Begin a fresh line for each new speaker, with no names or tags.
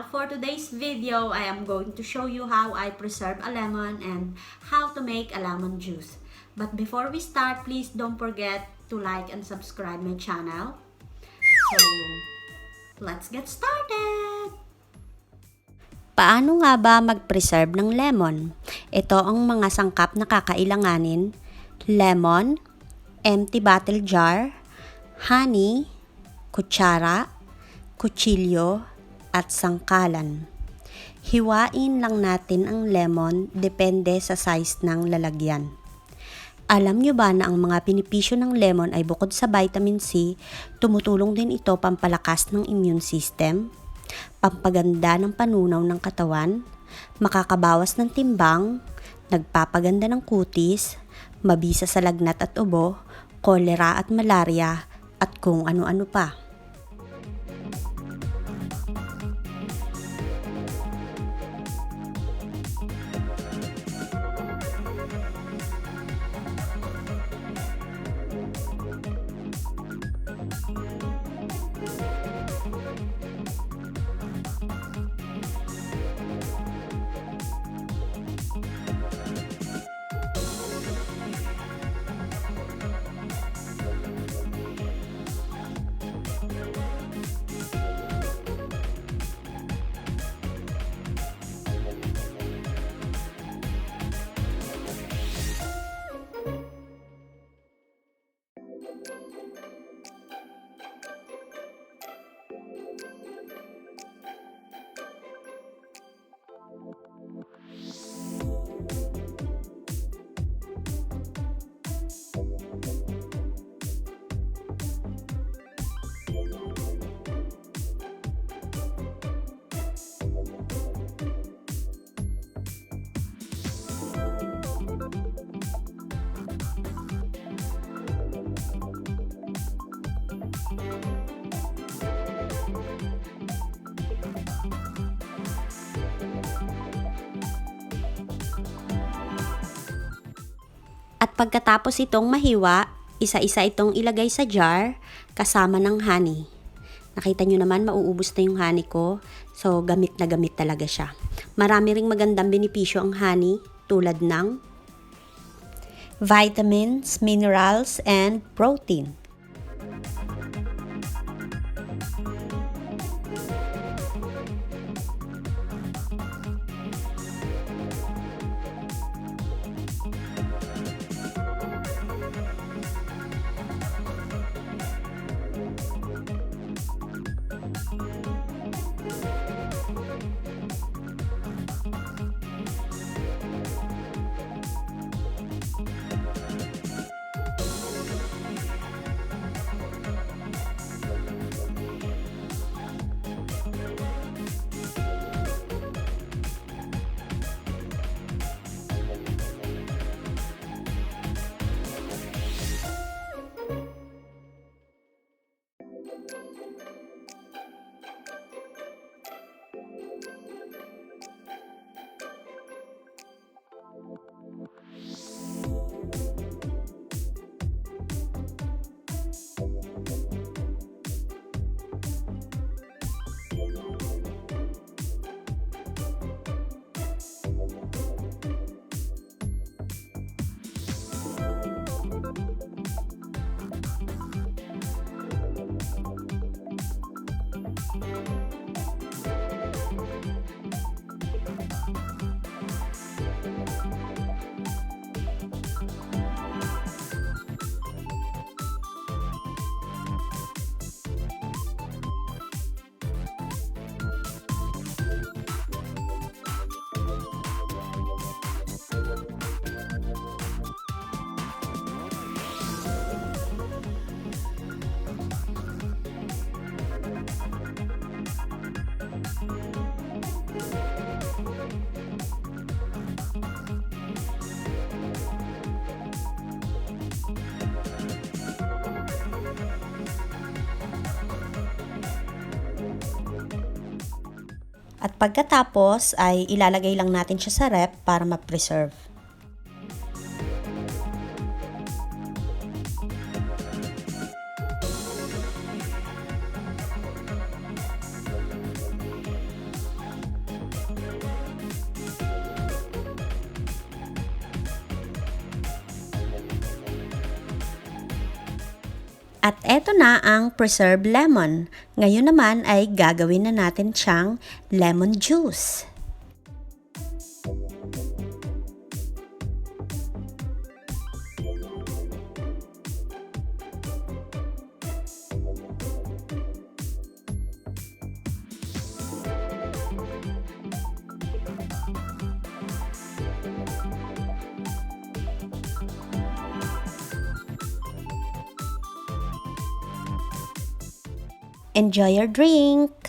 Now for today's video, I am going to show you how I preserve a lemon and how to make a lemon juice. But before we start, please don't forget to like and subscribe my channel. So, let's get started! Paano nga ba mag-preserve ng lemon? Ito ang mga sangkap na kakailanganin: lemon, empty bottle jar, honey, kutsara, kutsilyo, at sangkalan. Hiwain lang natin ang lemon depende sa size ng lalagyan. Alam nyo ba na ang mga benepisyo ng lemon ay bukod sa vitamin C, tumutulong din ito pampalakas ng immune system, pampaganda ng panunaw ng katawan, makakabawas ng timbang, nagpapaganda ng kutis, mabisa sa lagnat at ubo, kolera at malaria, at kung ano-ano pa. At pagkatapos itong mahiwa, isa-isa itong ilagay sa jar kasama ng honey. Nakita nyo naman, mauubos na yung honey ko. So, gamit na gamit talaga siya. Marami ring magandang benepisyo ang honey tulad ng vitamins, minerals, and protein. At pagkatapos ay ilalagay lang natin siya sa ref para ma-preserve. At eto na ang preserved lemon. Ngayon naman ay gagawin na natin siyang lemon juice. Enjoy your drink!